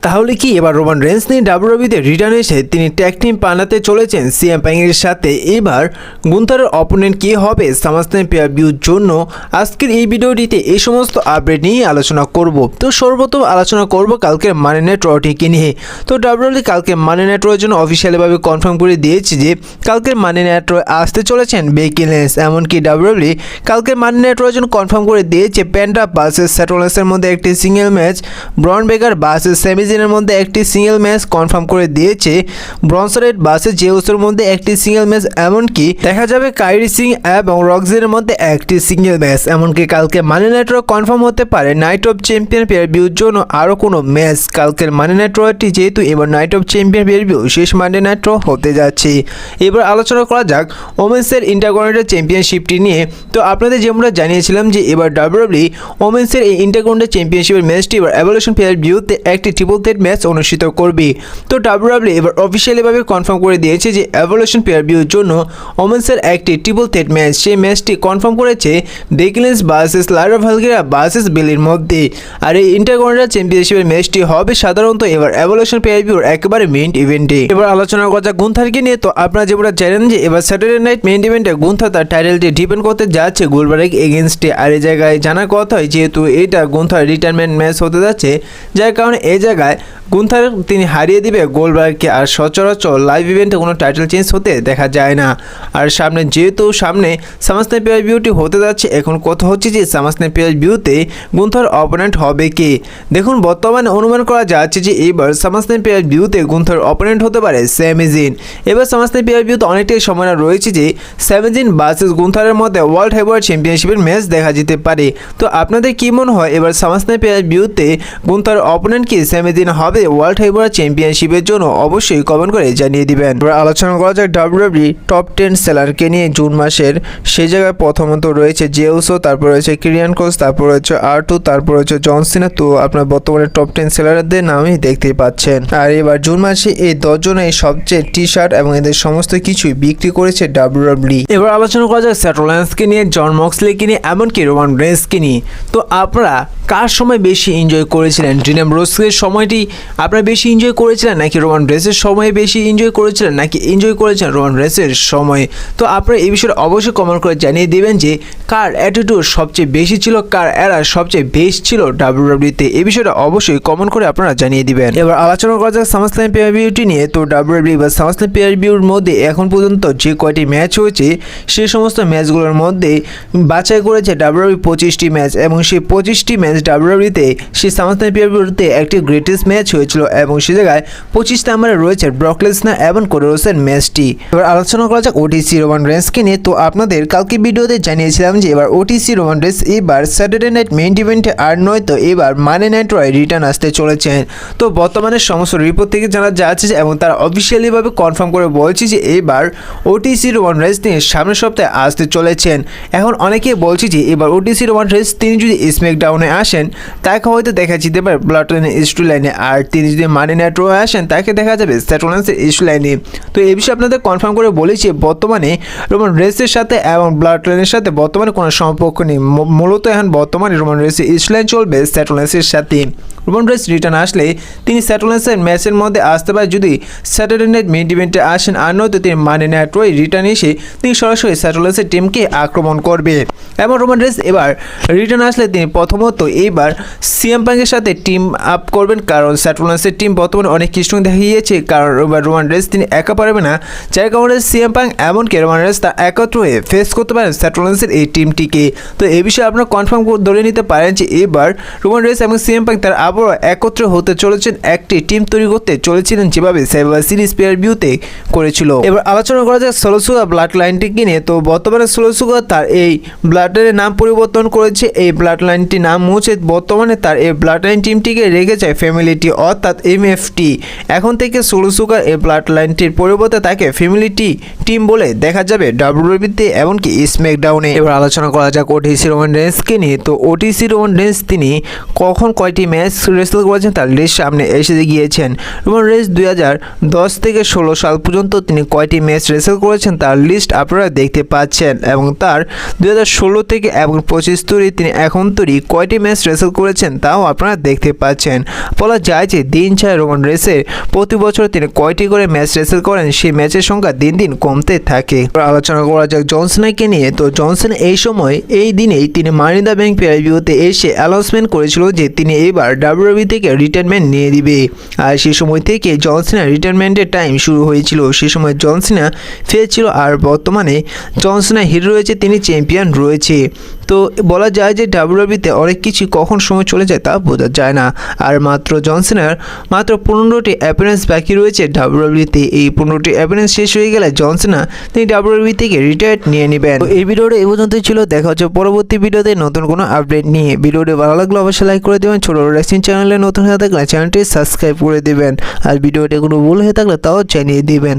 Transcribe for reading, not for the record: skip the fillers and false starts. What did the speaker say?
তাহলে কি এবার রোমান রেন্স নিয়ে ডাব্লিউডাব্লিউইতে রিটার্ন এসে তিনি ট্যাগ টিম পাল্টাতে চলেছেন সিএম পাংয়ের সাথে। এবার গুন্থারের অপোনেন্ট কি হবে সামারস্ল্যাম পে-পার-ভিউর জন্য? আজকের এই ভিডিওটিতে এই সমস্ত আপডেট নিয়ে আলোচনা করব। তো সর্বপ্রথম আলোচনা করব কালকের মানি নাইট রটিকে নিয়ে। তো ডাব্লিউডাব্লিউই কালকে মানি নাইট রয়ের জন্য অফিসিয়ালিভাবে কনফার্ম করে দিয়েছে যে কালকের মানি নাইট রয়ে আসতে চলেছেন বেকি লিঞ্চ। এমনকি ডাব্লিউডাব্লিউই কালকের মানি নাইট রয়ের জন্য কনফার্ম করে দিয়েছে প্যান্টা ভার্সেস সেথ রলিন্সের মধ্যে একটি সিঙ্গেল ম্যাচ, ব্রন বেকার ভার্সেস স্যামি জিনের মধ্যে একটি সিঙ্গেল ম্যাচ কনফার্ম করে দিয়েছে, ব্রনসন রেড ভার্সেস জে উসোর মধ্যে একটি সিঙ্গেল ম্যাচ, এমনকি দেখা যাবে কাইরি সিং এবং রক্সের মধ্যে একটি সিঙ্গেল ম্যাচ। এমনকি কালকে মানি নাইট র কনফার্ম হতে পারে নাইট অফ চ্যাম্পিয়ন পে-পার-ভিউর জন্য আরও কোনো ম্যাচ। কালকের মানি নাইট রটি যেহেতু এবার নাইট অফ চ্যাম্পিয়ন পে-পার-ভিউ শেষ মানি নাইট র হতে যাচ্ছে। এবার আলোচনা করা যাক ওমেন্সের ইন্টারকন্টিনেন্টাল চ্যাম্পিয়নশিপটি নিয়ে। তো আপনাদের যেমন জানিয়েছিলাম যে এবার ডাব্লিউডাব্লিউই ওমেন্সের এই ইন্টারকন্টিনেন্টাল চ্যাম্পিয়নশিপের ম্যাচটি এবার এভলিউশন পে-পার-ভিউতে একটি ট্রিপল থ্রেট ম্যাচ অনুষ্ঠিত করবে। তো ডাব্লিউডাব্লিউই এবার অফিসিয়ালিভাবে কনফার্ম করে দিয়েছে যে এভলিউশন পে-পার-ভিউর জন্য ওমেন্সের একটি ট্রিপল থ্রেট ম্যাচ, সেই ম্যাচটি কনফার্ম করেছে বেকি লিঞ্চ ভার্সেস লাইরা ভালকিরিয়া ভার্সেস বেলির মধ্যে। আর এই ইন্টারকন্টিনেন্টাল চ্যাম্পিয়নশিপের ম্যাচটি হবে সাধারণত এবার এভলিউশন পে-পার-ভিউর একেবারে মেইন ইভেন্টে। এবার আলোচনা করা যাক গুন্থারকে নিয়ে। তো আপনারা যেটা জানেন যে এবার স্যাটারডে নাইট মেইন ইভেন্টে গুন্থার তার টাইটেলটি ডিফেন্ড করতে যাচ্ছে গোল্ডবার্গ এগেইনস্টে। আর এই জায়গায় জানার কথা হয় যেহেতু এটা গুন্থার রিটায়ারমেন্ট ম্যাচ হতে যাচ্ছে, যার কারণে এই জায়গায় গুন্থার তিনি হারিয়ে দিবে গোল্ডবার্গকে। আর সচরাচর লাইভ ইভেন্টে কোনো টাইটেল চেঞ্জ হতে দেখা যায় না। আর সামনে যেহেতু সামনে সামারস্ল্যাম পে-পার-ভিউটি হতে যাচ্ছে, এখন কথা হচ্ছে যে সামারস্ল্যাম পে-পার-ভিউতে গুন্থার অপোনেন্ট হবে কে। দেখুন বর্তমানে অনুমান করা যাচ্ছে যে এবার সামারস্ল্যাম পে-পার-ভিউতে গুন্থার অপোনেন্ট হতে পারে স্যামি জিন। এবার সামারস্ল্যাম পে-পার-ভিউতে অনেকটাই সময় রয়েছে যে স্যামি জিন ভার্সেস গুন্থারের মধ্যে ওয়ার্ল্ড হেভিওয়েট চ্যাম্পিয়নশিপের ম্যাচ দেখা যেতে পারে। তো আপনাদের কি মনে হয় এবার সামারস্ল্যাম পে-পার-ভিউতে গুন্থার অপোনেন্ট কি স্যামি জিন হবে ওয়ার্ল্ড হেভিওয়েট চ্যাম্পিয়নশিপের জন্য? অবশ্যই কমেন্ট করে জানিয়ে দিবেন। এবার আলোচনা করা যাক ডাব্লিউডাব্লিউই টপ 10 সেলারকে নিয়ে জুন মাসের। সেই জায়গায় প্রথমত রয়েছে জে উসো, তারপর রয়েছে কিরিয়ান ক্রস, তারপর রয়েছে আর2, তারপর রয়েছে জন সিনা। তো আপনার বর্তমানে টপ 10 সেলারদের নামই দেখতেই পাচ্ছেন। আর এবার জুন মাসে এই 10 জনের সবচেয়ে টি শার্ট এবং এদের সমস্ত কিছুই বিক্রি করেছে ডাব্লিউডাব্লিউই। এবার আলোচনা করা যাক সেথ রলিন্সকে নিয়ে, জন মক্সলিকে নিয়ে, এমনকি রোমান রেন্সকে নিয়ে। তো আপনারা কার সময় বেশি এনজয় করেছিলেন? ডিন অ্যামব্রোসের সময়টি আপনারা বেশি এনজয় করেছিলেন নাকি রোমান রেন্সের সময় বেশি এনজয় করেছিলেন, নাকি এনজয় করেছেন রোমান রেন্সের সময়? তো আপনারা এই বিষয়ে অবশ্যই কমেন্ট করে জানিয়ে দেবেন যে কার অ্যাটিটিউড সবচেয়ে বেশি ছিল, কার এরা সবচেয়ে বেস্ট ছিল ডাব্লিউডাব্লিউইতে। এই বিষয়টা অবশ্যই কমেন্ট করে আপনারা জানিয়ে দিবেন। এবার আলোচনা করা যাক সামারস্ল্যাম পে-পার-ভিউটি নিয়ে। তো ডাব্লিউডাব্লিউই বা সামারস্ল্যাম পে-পার-ভিউর মধ্যে এখন পর্যন্ত যে কয়টি ম্যাচ হয়েছে সেই সমস্ত ম্যাচগুলোর মধ্যে বাছাই করেছে ডাব্লিউডাব্লিউই 25টি ম্যাচ, এবং সেই 25টি ম্যাচ ডাব্লিউডাব্লিউইতে সেই সামারস্ল্যাম পে-পার-ভিউতে একটি গ্রেটেস্ট ম্যাচ হয়েছিল, এবং সে জায়গায় 25 নম্বরে রয়েছে ব্রক লেসনার এবং কোডি রোডসের ম্যাচটি। এবার আলোচনা করা যাক ওটিসি রোমান রেন্সকে নিয়ে। তো আপনাদের কালকে ভিডিওতে জানিয়েছিলাম যে এবার ওটিসি রোমান রেন্স এবার স্যাটারডে নাইট মেইন ইভেন্টে আর নয় তো এবার মানি নাইট রয় রিটার্ন আসতে চলেছেন। তো বর্তমানে সমস্ত রিপোর্ট থেকে জানা যাচ্ছে এবং তারা অফিসিয়ালিভাবে কনফার্ম করে বলছে যে এবার ওটিসি রোমান রেন্স নিয়ে সামনের সপ্তাহে আসতে চলেছেন। এখন অনেকেই বলছে যে এবার ওটিসি রোমান রেন্স তিনি যদি স্ম্যাকডাউনে আসেন তাকে হয়তো দেখা যেতে পারে ব্লাড লাইনের স্টোরি লাইনে, আর তিনি যদি মানি নাইট রয়ে আসেন তাকে দেখা যাবে সেথ রলিন্সের ইস্যু লাইনে। তো এই বিষয়ে আপনাদের কনফার্ম করে বলেছি বর্তমানে রোমান রেন্সের সাথে এবং ব্লাড লাইনের সাথে বর্তমানে কোনো সম্পর্ক নেই। মূলত এখন বর্তমানে রোমান রেন্সের ইস্যু লাইন চলবে সেথ রলিন্সের সাথে। রোমান রেন্স রিটার্ন আসলে তিনি সেথ রলিন্সের ম্যাচের মধ্যে আসতে পারে যদি স্যাটারডে নাইট মেইন ইভেন্টে আসেন, আর নয়তো তিনি মানি নাইট রয় রিটার্ন এসে তিনি সরাসরি সেথ রলিন্সের টিমকে আক্রমণ করবে। এবং রোমান রেন্স এবার রিটার্ন আসলে তিনি প্রথমত এইবার সিএম পাংয়ের সাথে টিম আপ করবেন, কারণ সেথ রলিন্সের টিম বর্তমানে অনেক কিছু দেখিয়েছে, কারণ রোমান রেন্স তিনি একা পারবে না, যার কারণে সিএম পাং এমনকি রোমান রেন্স তা একত্র হয়ে ফেস করতে পারেন সেথ রলিন্সের এই টিমটিকে। তো এই বিষয়ে আপনারা কনফার্ম ধরে নিতে পারেন যে এবার রোমান রেন্স এবং সিএম পাং তার আবারও একত্র হতে চলেছেন, একটি টিম তৈরি করতে চলেছিলেন যেভাবে সার্ভাইভার সিরিজ পে-পার-ভিউতে করেছিল। এবার আলোচনা করা যায় সোলো সিকোয়া ব্লাড লাইনটিকে নিয়ে। তো বর্তমানে সোলো সিকোয়া তার এই ব্লাড লাইনের নাম পরিবর্তন করেছে। এই ব্লাড লাইনটির নাম মুছে বর্তমানে তার এই ব্লাড লাইন টিমটিকে রেখেছে ফ্যামিলিটি অর্থাৎ এমএফটি। এখন থেকে সোলো সিকোয়ার এই ব্লাড লাইনটির পরিবর্তে তাকে ফ্যামিলিটি টিম বলে দেখা যাবে ডাব্লিউডাব্লিউইতে এমনকি স্ম্যাকডাউনে। এবার আলোচনা করা যাক ওটিসি রোমান রেন্সকে নিয়ে। তো ওটিসি রোমান রেন্স তিনি কখন কয়টি ম্যাচ রেসল করেছেন তার লিস্ট সামনে এসে গিয়েছেন। রোমান রেন্স 2010 থেকে 16 সাল পর্যন্ত তিনি কয়টি ম্যাচ রেসল করেছেন তার লিস্ট আপনারা দেখতে পাচ্ছেন, এবং তার 2016 থেকে এবং 25 তৈরি তিনি এখন তৈরি কয়টি ম্যাচ রেসল করেছেন তাও আপনারা দেখতে পাচ্ছেন। বলা যায় যে দিন ছাড়া রোমান রেসের প্রতি বছর তিনি কয়টি করে ম্যাচ রেসেল করেন সেই ম্যাচের সংখ্যা দিন দিন কমতে থাকে। আলোচনা করা যাক জন সিনাকে নিয়ে। তো জন সিনা এই সময় এই দিনেই তিনি মানি ইন দ্য ব্যাংক পেয়ারভিউতে এসে অ্যানাউন্সমেন্ট করেছিল যে তিনি এবার ডাব্লিউডাব্লিউ থেকে রিটায়ারমেন্ট নিয়ে দিবে। আর সেই সময় থেকে জন সিনার রিটায়ারমেন্টের টাইম শুরু হয়েছিল। সেই সময় জন সিনা ফিরেছিল আর বর্তমানে জন সিনা হিরো রয়েছে, তিনি চ্যাম্পিয়ন রয়েছে। তো বলা যায় যে ডাব্লিউডাব্লিউতে অনেক কিছু কখন সময় চলে যায় তা বোঝা যায় না। আর মাত্র জন সিনার মাত্র 15টি অ্যাপিয়ারেন্স বাকি রয়েছে ডাব্লিউডাব্লিউতে। এই 15টি অ্যাপিয়ারেন্স শেষ হয়ে গেলে জন সিনা তিনি ডাব্লিউডাব্লিউ থেকে রিটায়ার্ড নিয়ে নেবেন। তো এই ভিডিওটা এই পর্যন্তই ছিল। দেখা হচ্ছে পরবর্তী ভিডিওতে নতুন কোনো আপডেট নিয়ে। ভিডিওটি ভালো লাগলে অবশ্যই লাইক করে দেবেন। ছোট রেসিং চ্যানেলে নতুন হয়ে থাকলে চ্যানেলটি সাবস্ক্রাইব করে দেবেন। আর ভিডিওটি কোনো ভুল হয়ে থাকলে তাও জানিয়ে দিবেন।